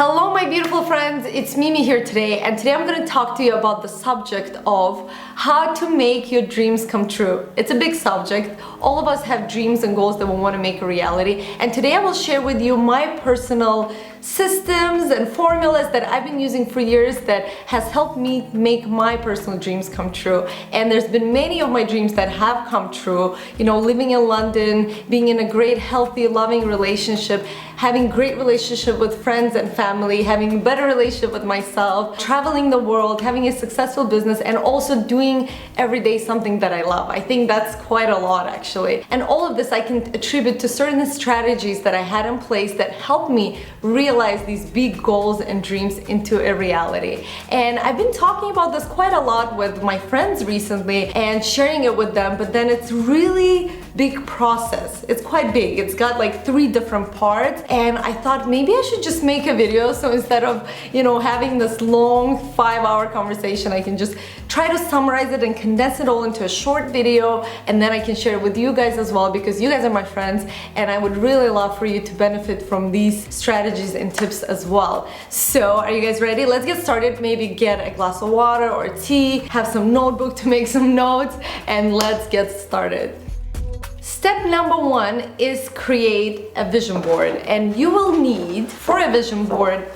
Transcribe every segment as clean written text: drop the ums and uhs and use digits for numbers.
Hello my beautiful friends, it's Mimi here today, and today I'm going to talk to you about the subject of how to make your dreams come true. It's a big subject. All of us have dreams and goals that we want to make a reality, and today I will share with you my personal systems and formulas that I've been using for years that has helped me make my personal dreams come true. And there's been many of my dreams that have come true, you know, living in London, being in a great, healthy, loving relationship, having great relationship with friends and family, having a better relationship with myself, traveling the world, having a successful business, and also doing every day something that I love. I think that's quite a lot actually. And all of this I can attribute to certain strategies that I had in place that helped me realize these big goals and dreams into a reality. And I've been talking about this quite a lot with my friends recently and sharing it with them, but then it's really big process. It's quite big. It's got like 3 different parts, and I thought maybe I should just make a video, so instead of, you know, having this long 5-hour conversation, I can just try to summarize it and condense it all into a short video, and then I can share it with you guys as well, because you guys are my friends and I would really love for you to benefit from these strategies and tips as well. So are you guys ready? Let's get started. Maybe get a glass of water or tea, have some notebook to make some notes, and let's get started. Step number 1 is create a vision board, and you will need for a vision board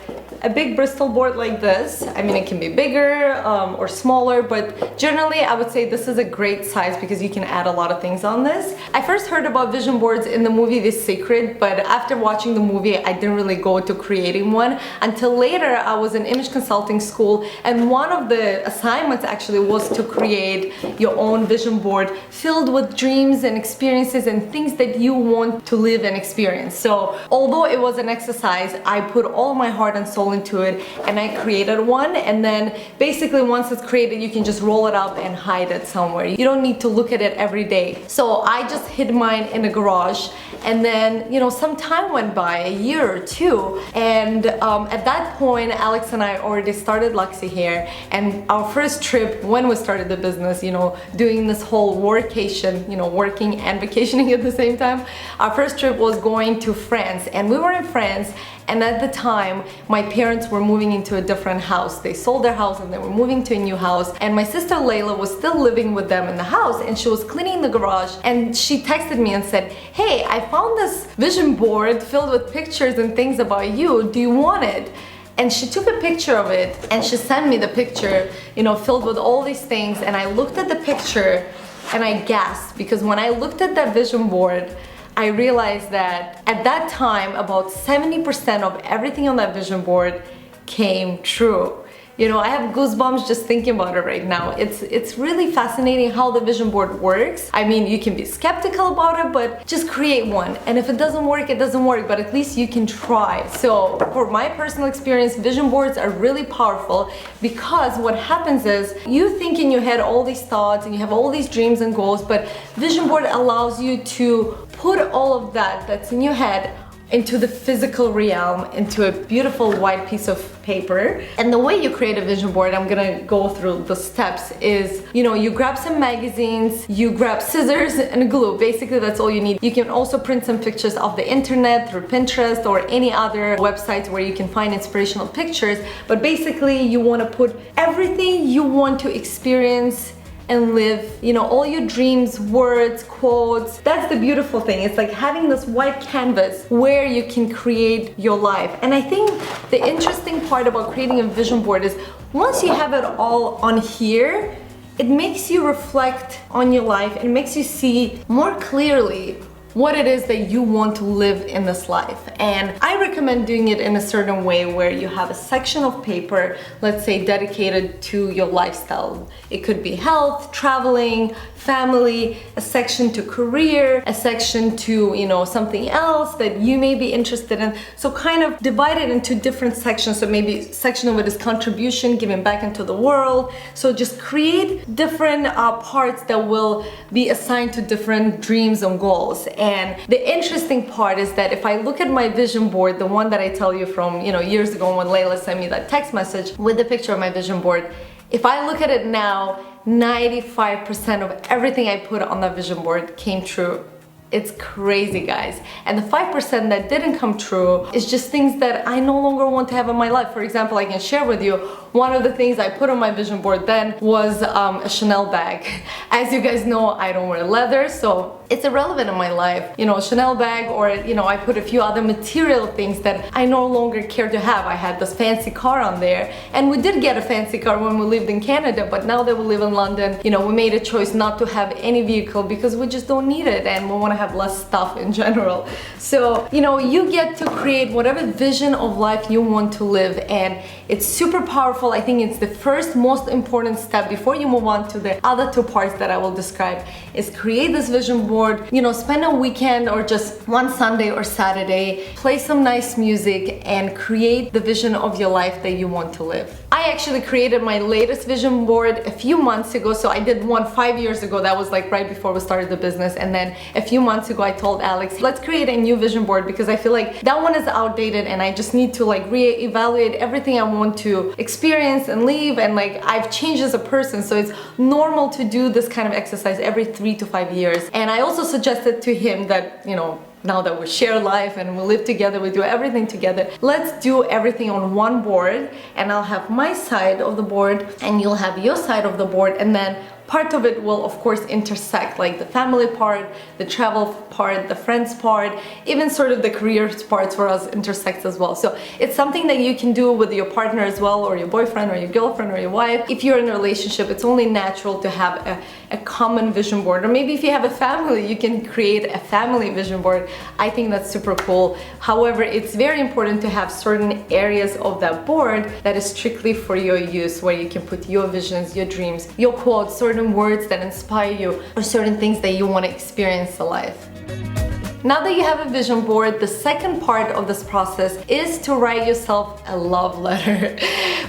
a big Bristol board like this. I mean, it can be bigger or smaller, but generally I would say this is a great size because you can add a lot of things on this. I first heard about vision boards in the movie The Secret, but after watching the movie I didn't really go to creating one until later. I was in image consulting school, and one of the assignments actually was to create your own vision board filled with dreams and experiences and things that you want to live and experience. So although it was an exercise, I put all my heart and soul into it, and I created one. And then basically once it's created, you can just roll it up and hide it somewhere. You don't need to look at it every day. So I just hid mine in the garage, and then, you know, some time went by, a year or 2, and at that point Alex and I already started Luxy Hair, and our first trip when we started the business, you know, doing this whole workation, you know, working and vacationing at the same time, our first trip was going to France. And we were in France, and at the time my parents were moving into a different house. They sold their house and they were moving to a new house, and my sister Layla was still living with them in the house, and she was cleaning the garage, and she texted me and said, "Hey, I found this vision board filled with pictures and things about you. Do you want it?" And she took a picture of it and she sent me the picture, you know, filled with all these things. And I looked at the picture and I gasped, because when I looked at that vision board, I realized that at that time about 70% of everything on that vision board came true. You know, I have goosebumps just thinking about it right now. It's really fascinating how the vision board works. I mean, you can be skeptical about it, but just create one. And if it doesn't work, it doesn't work, but at least you can try. So for my personal experience, vision boards are really powerful, because what happens is you think in your head all these thoughts and you have all these dreams and goals, but vision board allows you to put all of that that's in your head into the physical realm, into a beautiful white piece of paper. And the way you create a vision board, I'm gonna go through the steps, is, you know, you grab some magazines, you grab scissors and glue. Basically that's all you need. You can also print some pictures off the internet through Pinterest or any other websites where you can find inspirational pictures, but basically you want to put everything you want to experience and live, you know, all your dreams, words, quotes. That's the beautiful thing. It's like having this white canvas where you can create your life. And I think the interesting part about creating a vision board is once you have it all on here, it makes you reflect on your life. It makes you see more clearly what it is that you want to live in this life. And I recommend doing it in a certain way where you have a section of paper, let's say dedicated to your lifestyle. It could be health, traveling, family, a section to career, a section to, you know, something else that you may be interested in. So kind of divide it into different sections. So maybe a section of it is contribution, giving back into the world. So just create different parts that will be assigned to different dreams and goals. And the interesting part is that if I look at my vision board, the one that I tell you from, you know, years ago when Layla sent me that text message with the picture of my vision board, if I look at it now, 95% of everything I put on that vision board came true. It's crazy, guys. And the 5% that didn't come true is just things that I no longer want to have in my life. For example, I can share with you, one of the things I put on my vision board then was a Chanel bag. As you guys know, I don't wear leather, so it's irrelevant in my life. You know, Chanel bag, or you know, I put a few other material things that I no longer care to have. I had this fancy car on there, and we did get a fancy car when we lived in Canada, but now that we live in London, you know, we made a choice not to have any vehicle because we just don't need it and we want to have less stuff in general. So, you know, you get to create whatever vision of life you want to live, and it's super powerful. I think it's the first most important step before you move on to the other two parts that I will describe, is create this vision board. You know, spend a weekend or just one Sunday or Saturday, play some nice music and create the vision of your life that you want to live. I actually created my latest vision board a few months ago. So I did one 5 years ago. That was like right before we started the business. And then a few months ago, I told Alex, let's create a new vision board, because I feel like that one is outdated and I just need to like reevaluate everything I want to experience and live. And like I've changed as a person. So it's normal to do this kind of exercise every 3 to 5 years. And I also suggested to him that, you know, now that we share life and we live together, we do everything together, let's do everything on one board, and I'll have my side of the board and you'll have your side of the board, and then part of it will of course intersect, like the family part, the travel part, the friends part, even sort of the career parts for us intersects as well. So it's something that you can do with your partner as well, or your boyfriend or your girlfriend or your wife. If you're in a relationship, it's only natural to have a common vision board, or maybe if you have a family, you can create a family vision board. I think that's super cool. However, it's very important to have certain areas of that board that is strictly for your use, where you can put your visions, your dreams, your quotes, certain words that inspire you, or certain things that you want to experience in life. Now that you have a vision board, the second part of this process is to write yourself a love letter.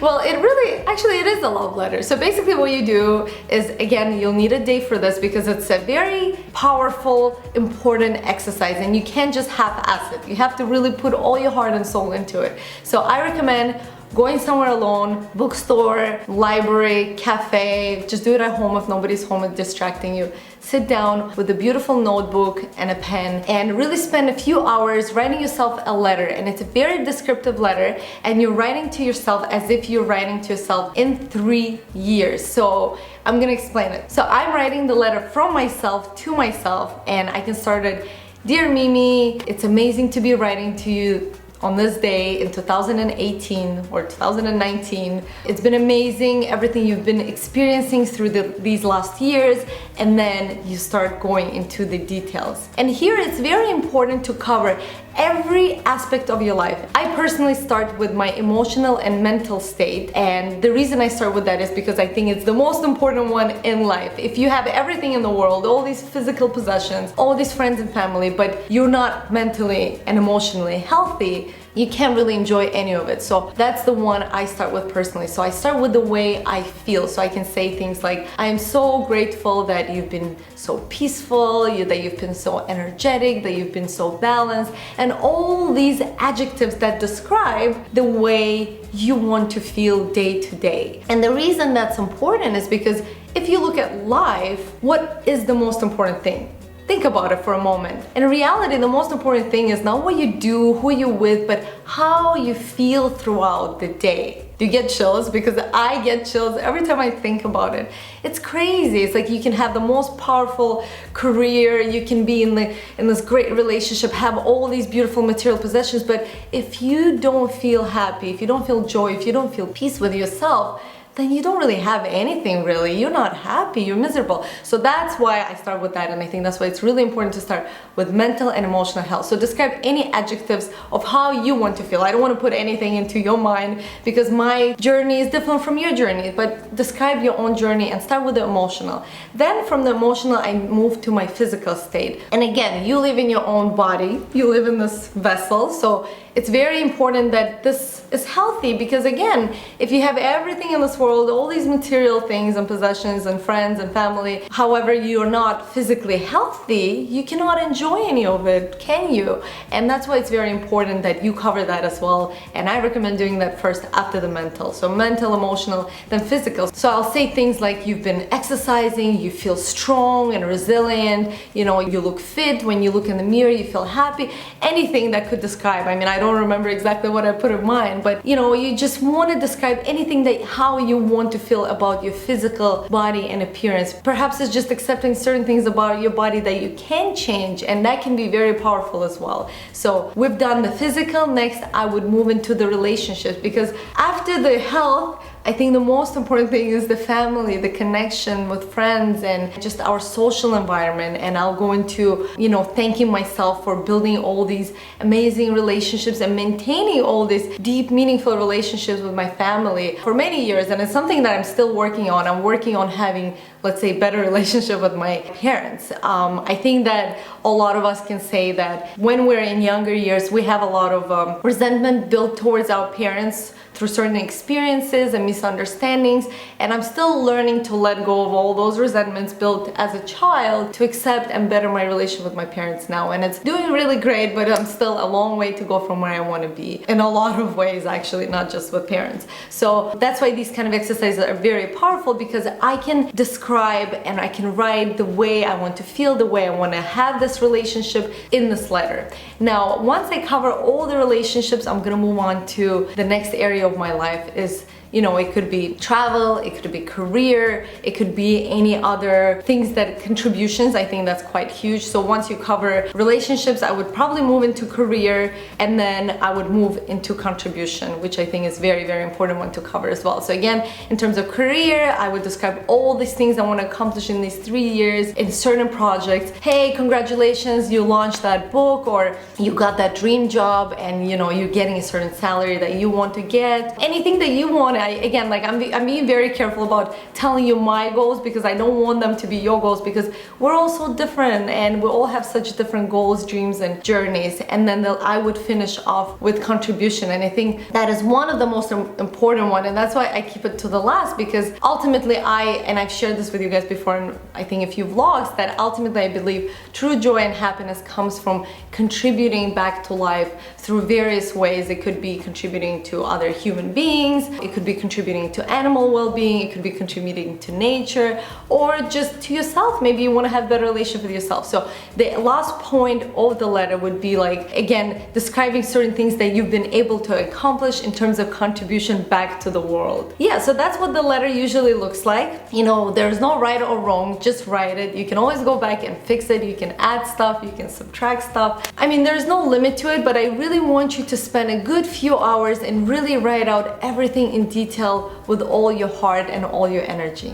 Well, it is a love letter. So basically what you do is, again, you'll need a day for this because it's a very powerful, important exercise, and you can't just half-ass it. You have to really put all your heart and soul into it. So I recommend going somewhere alone, bookstore, library, cafe, just do it at home if nobody's home and distracting you. Sit down with a beautiful notebook and a pen and really spend a few hours writing yourself a letter. And it's a very descriptive letter, and you're writing to yourself as if you're writing to yourself in 3 years. So I'm gonna explain it. So I'm writing the letter from myself to myself, and I can start it, "Dear Mimi, it's amazing to be writing to you on this day in 2018 or 2019. It's been amazing, everything you've been experiencing through these last years," and then you start going into the details. And here it's very important to cover every aspect of your life. I personally start with my emotional and mental state, and the reason I start with that is because I think it's the most important one in life. If you have everything in the world, all these physical possessions, all these friends and family, but you're not mentally and emotionally healthy, you can't really enjoy any of it. So that's the one I start with personally. So I start with the way I feel. So I can say things like, "I am so grateful that you've been so peaceful, that you've been so energetic, that you've been so balanced," and all these adjectives that describe the way you want to feel day to day. And the reason that's important is because if you look at life, what is the most important thing? Think about it for a moment. In reality, the most important thing is not what you do, who you're with, but how you feel throughout the day. Do you get chills? Because I get chills every time I think about it. It's crazy. It's like you can have the most powerful career, you can be in this great relationship, have all these beautiful material possessions, but if you don't feel happy, if you don't feel joy, if you don't feel peace with yourself, then you don't really have anything really. You're not happy, you're miserable. So that's why I start with that, and I think that's why it's really important to start with mental and emotional health. So describe any adjectives of how you want to feel. I don't want to put anything into your mind because my journey is different from your journey, but describe your own journey and start with the emotional. Then from the emotional, I move to my physical state. And again, you live in your own body, you live in this vessel, so it's very important that this is healthy, because again, if you have everything in this world world, all these material things and possessions and friends and family, however you're not physically healthy, you cannot enjoy any of it, can you? And that's why it's very important that you cover that as well. And I recommend doing that first after the mental. So mental, emotional, then physical. So I'll say things like you've been exercising, you feel strong and resilient, you know, you look fit, when you look in the mirror, you feel happy, anything that could describe. I mean, I don't remember exactly what I put in mine, but you know, you just want to describe anything that how you want to feel about your physical body and appearance. Perhaps it's just accepting certain things about your body that you can change, and that can be very powerful as well. So we've done the physical. Next, I would move into the relationships, because after the health, I think the most important thing is the family, the connection with friends, and just our social environment. And I'll go into, you know, thanking myself for building all these amazing relationships and maintaining all these deep, meaningful relationships with my family for many years. And it's something that I'm still working on. I'm working on having, let's say, better relationship with my parents. I think that a lot of us can say that when we're in younger years, we have a lot of resentment built towards our parents through certain experiences and misunderstandings, and I'm still learning to let go of all those resentments built as a child to accept and better my relationship with my parents now. And it's doing really great, but I'm still a long way to go from where I want to be in a lot of ways, actually, not just with parents. So that's why these kind of exercises are very powerful, because I can describe and I can write the way I want to feel, the way I want to have this relationship in this letter. Now, once I cover all the relationships, I'm gonna move on to the next area of my life. Is, you know, it could be travel, it could be career, it could be any other things that contributions. I think that's quite huge. So once you cover relationships, I would probably move into career, and then I would move into contribution, which I think is very, very important one to cover as well. So again, in terms of career, I would describe all these things I want to accomplish in these 3 years in certain projects. Hey, congratulations, you launched that book, or you got that dream job, and you know, you're getting a certain salary that you want to get. Anything that you want. I'm being very careful about telling you my goals, because I don't want them to be your goals, because we're all so different and we all have such different goals, dreams, and journeys. And then I would finish off with contribution, and I think that is one of the most important one, and that's why I keep it to the last, because ultimately I've shared this with you guys before, and I think a few vlogs, that ultimately I believe true joy and happiness comes from contributing back to life through various ways. It could be contributing to other human beings, it could be contributing to animal well-being, it could be contributing to nature, or just to yourself. Maybe you want to have better relationship with yourself. So the last point of the letter would be like, again, describing certain things that you've been able to accomplish in terms of contribution back to the world. Yeah, so that's what the letter usually looks like. You know, there's no right or wrong, just write it. You can always go back and fix it. You can add stuff, you can subtract stuff. I mean, there's no limit to it, but I really want you to spend a good few hours and really write out everything in detail with all your heart and all your energy.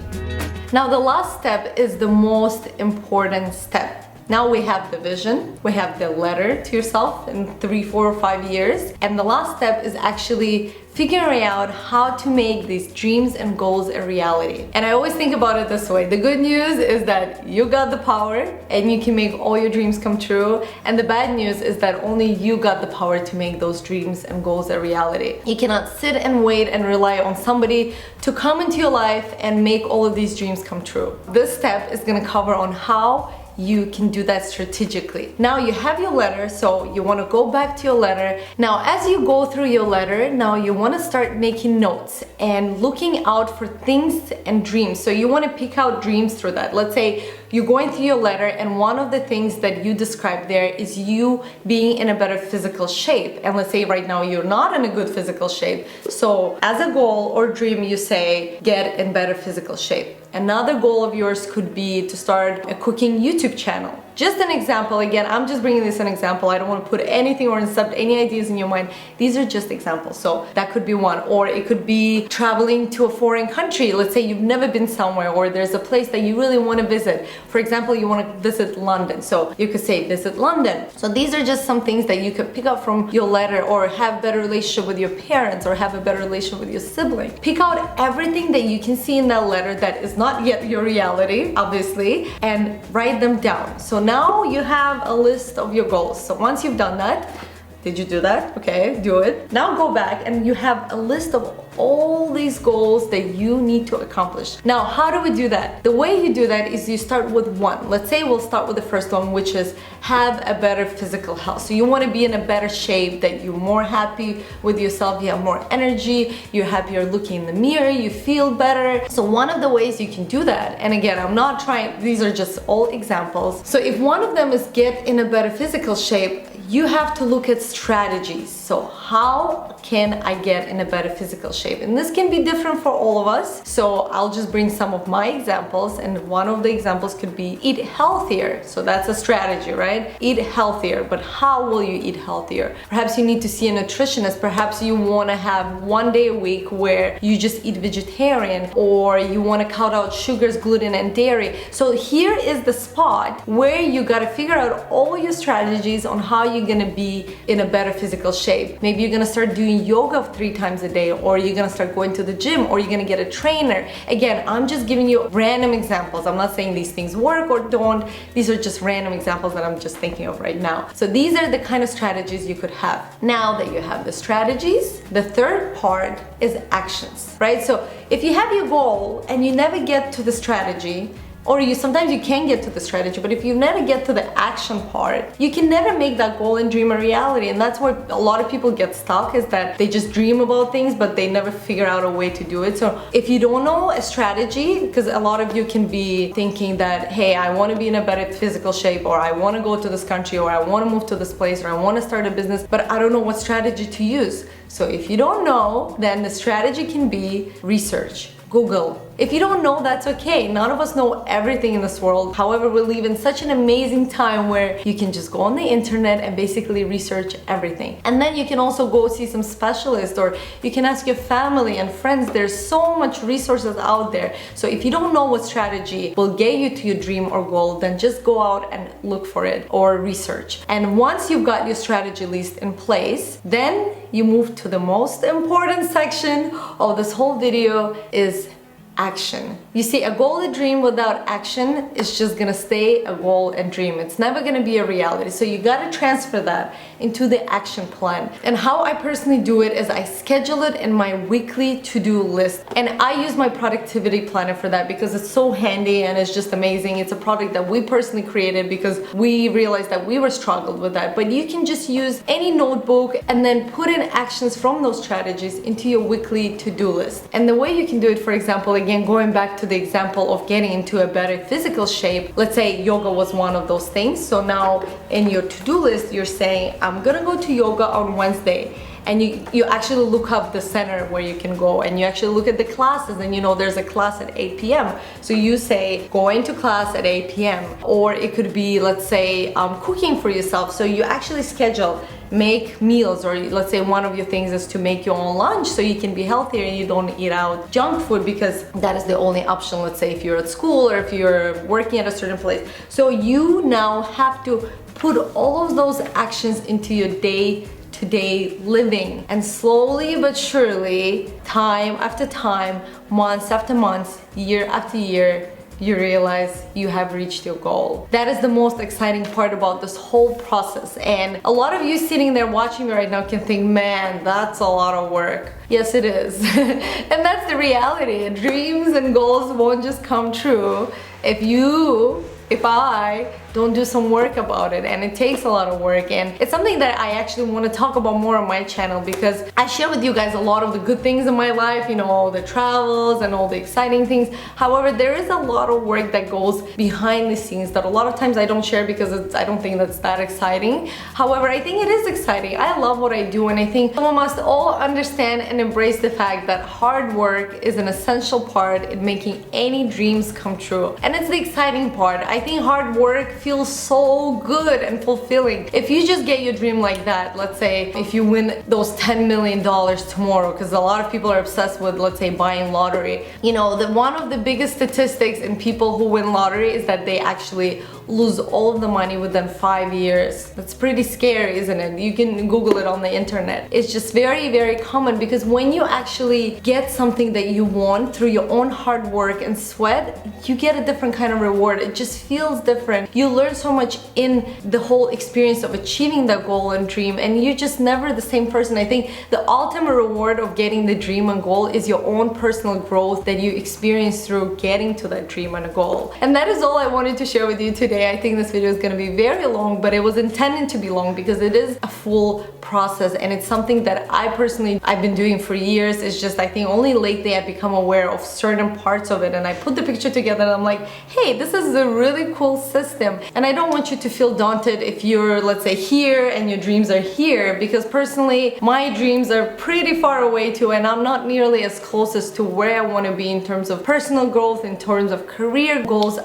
Now, the last step is the most important step. Now we have the vision, we have the letter to yourself in 3, 4, or 5 years, and the last step is actually figuring out how to make these dreams and goals a reality. And I always think about it this way. The good news is that you got the power and you can make all your dreams come true, and the bad news is that only you got the power to make those dreams and goals a reality. You cannot sit and wait and rely on somebody to come into your life and make all of these dreams come true. This step is going to cover on how you can do that strategically. Now you have your letter, so you want to go back to your letter. Now as you go through your letter, now you want to start making notes and looking out for things and dreams. So you want to pick out dreams through that. Let's say you're going through your letter, and one of the things that you describe there is you being in a better physical shape. And let's say right now you're not in a good physical shape. So as a goal or dream, you say, get in better physical shape. Another goal of yours could be to start a cooking YouTube channel. Just an example, again, I'm just bringing this an example. I don't want to put anything or accept any ideas in your mind. These are just examples. So that could be one. Or it could be traveling to a foreign country. Let's say you've never been somewhere, or there's a place that you really want to visit. For example, you want to visit London. So you could say visit London. So these are just some things that you could pick up from your letter, or have better relationship with your parents, or have a better relationship with your sibling. Pick out everything that you can see in that letter that is not yet your reality, obviously, and write them down. So now you have a list of your goals. So once you've done that, Did you do that? Okay, do it. Now go back and you have a list of all these goals that you need to accomplish. Now, how do we do that? The way you do that is you start with one. Let's say we'll start with the first one, which is have a better physical health. So you want to be in a better shape, that you're more happy with yourself, you have more energy, you're happier looking in the mirror, you feel better. So one of the ways you can do that, and again, I'm not trying, these are just all examples. So if one of them is get in a better physical shape, you have to look at strategies. So how can I get in a better physical shape? And this can be different for all of us. So I'll just bring some of my examples, and one of the examples could be eat healthier. So that's a strategy, right? Eat healthier, but how will you eat healthier? Perhaps you need to see a nutritionist. Perhaps you want to have 1 day a week where you just eat vegetarian, or you want to cut out sugars, gluten, and dairy. So here is the spot where you got to figure out all your strategies on how you're going to be in a better physical shape. Maybe you're going to start doing yoga 3 times a day, or you're going to start going to the gym, or you're going to get a trainer. Again, I'm just giving you random examples. I'm not saying these things work or don't. These are just random examples that I'm just thinking of right now. So these are the kind of strategies you could have. Now that you have the strategies, the third part is actions, right? So if you have your goal and you never get to the strategy, or sometimes you can get to the strategy, but if you never get to the action part, you can never make that goal and dream a reality. And that's where a lot of people get stuck, is that they just dream about things, but they never figure out a way to do it. So if you don't know a strategy, because a lot of you can be thinking that, hey, I want to be in a better physical shape, or I want to go to this country, or I want to move to this place, or I want to start a business, but I don't know what strategy to use. So if you don't know, then the strategy can be research. Google. If you don't know, that's okay. None of us know everything in this world. However, we live in such an amazing time where you can just go on the internet and basically research everything. And then you can also go see some specialists, or you can ask your family and friends. There's so much resources out there. So if you don't know what strategy will get you to your dream or goal, then just go out and look for it or research. And once you've got your strategy list in place, then you move to the most important section of this whole video, is action. You see, a goal and dream without action is just gonna stay a goal and dream. It's never gonna be a reality. So you gotta transfer that into the action plan. And how I personally do it is I schedule it in my weekly to-do list. And I use my productivity planner for that because it's so handy and it's just amazing. It's a product that we personally created because we realized that we were struggled with that. But you can just use any notebook and then put in actions from those strategies into your weekly to-do list. And the way you can do it, for example, again, going back to the example of getting into a better physical shape, let's say yoga was one of those things. So now in your to-do list, you're saying, I'm gonna go to yoga on Wednesday. And you actually look up the center where you can go, and you actually look at the classes, and you know there's a class at 8 p.m. So you say, going to class at 8 p.m. Or it could be, let's say, cooking for yourself. So you actually schedule, make meals, or let's say one of your things is to make your own lunch so you can be healthier and you don't eat out junk food, because that is the only option, let's say if you're at school or if you're working at a certain place. So you now have to put all of those actions into your day-to-day living, and slowly but surely, time after time, months after months, year after year, you realize you have reached your goal. That is the most exciting part about this whole process. And a lot of you sitting there watching me right now can think, man, that's a lot of work. Yes, it is. And that's the reality. Dreams and goals won't just come true if I don't do some work about it, and it takes a lot of work. And it's something that I actually want to talk about more on my channel, because I share with you guys a lot of the good things in my life, you know, all the travels and all the exciting things. However, there is a lot of work that goes behind the scenes that a lot of times I don't share because I don't think that's that exciting. However, I think it is exciting. I love what I do, and I think we must all understand and embrace the fact that hard work is an essential part in making any dreams come true. And it's the exciting part. I think hard work feels so good and fulfilling. If you just get your dream like that, let's say if you win those $10 million tomorrow, because a lot of people are obsessed with, let's say, buying lottery. You know, one of the biggest statistics in people who win lottery is that they actually lose all of the money within 5 years. That's pretty scary, isn't it? You can Google it on the internet. It's just very, very common, because when you actually get something that you want through your own hard work and sweat, you get a different kind of reward. It just feels different. You learn so much in the whole experience of achieving that goal and dream, and you're just never the same person. I think the ultimate reward of getting the dream and goal is your own personal growth that you experience through getting to that dream and goal. And that is all I wanted to share with you today. I think this video is going to be very long, but it was intended to be long because it is a full process, and it's something that I've been doing for years. It's just, I think only lately I've become aware of certain parts of it, and I put the picture together and I'm like, hey, this is a really cool system. And I don't want you to feel daunted if you're, let's say, here and your dreams are here, because personally my dreams are pretty far away too, and I'm not nearly as close as to where I want to be in terms of personal growth, in terms of career goals.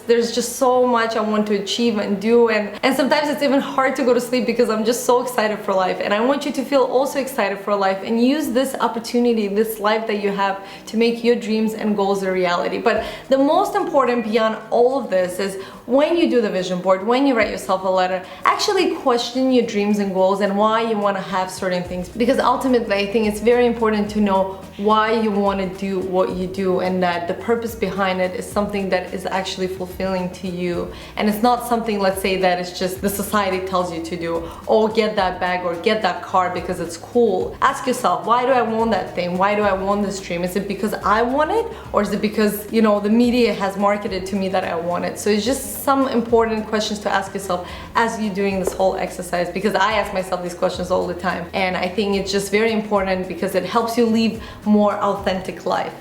There's just so much I want to achieve and do, and sometimes it's even hard to go to sleep because I'm just so excited for life. And I want you to feel also excited for life and use this opportunity, this life that you have, to make your dreams and goals a reality. But the most important beyond all of this is when you do the vision board, when you write yourself a letter, actually question your dreams and goals and why you want to have certain things, because ultimately I think it's very important to know why you want to do what you do, and that the purpose behind it is something that is actually fulfilling to you, and it's not something, let's say, that it's just the society tells you to do. Oh, get that bag or get that car because it's cool. Ask yourself, why do I want that thing? Why do I want this dream? Is it because I want it, or is it because, you know, the media has marketed to me that I want it? So it's just some important questions to ask yourself as you're doing this whole exercise, because I ask myself these questions all the time, and I think it's just very important because it helps you live more authentic life.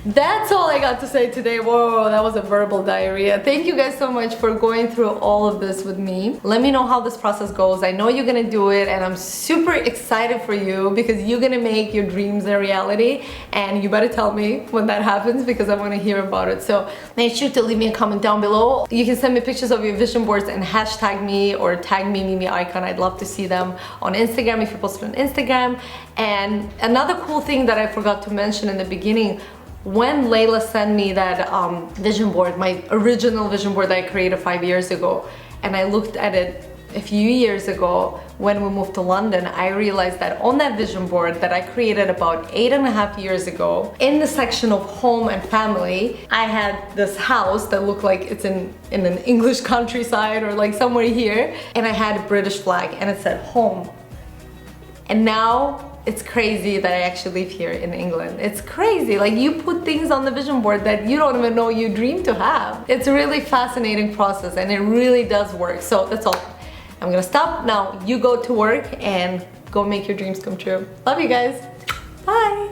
That's all I got to say today. Whoa, that was a verbal diarrhea. Thank you guys so much for going through all of this with me. Let me know how this process goes. I know you're gonna do it, and I'm super excited for you because you're gonna make your dreams a reality, and you better tell me when that happens because I want to hear about it. So make sure to leave me a comment down below. You can send me pictures of your vision boards and hashtag me or tag me, Mimi Ikonn. I'd love to see them on Instagram if you post it on Instagram. And another cool thing that I forgot to mention in the beginning, when Layla sent me that vision board, my original vision board that I created 5 years ago, and I looked at it a few years ago when we moved to London, I realized that on that vision board that I created about 8.5 years ago, in the section of home and family, I had this house that looked like it's in an English countryside or like somewhere here, and I had a British flag and it said home. And now it's crazy that I actually live here in England. It's crazy, like you put things on the vision board that you don't even know you dream to have. It's a really fascinating process, and it really does work. So that's all. I'm gonna stop now. You go to work and go make your dreams come true. Love you guys. Bye.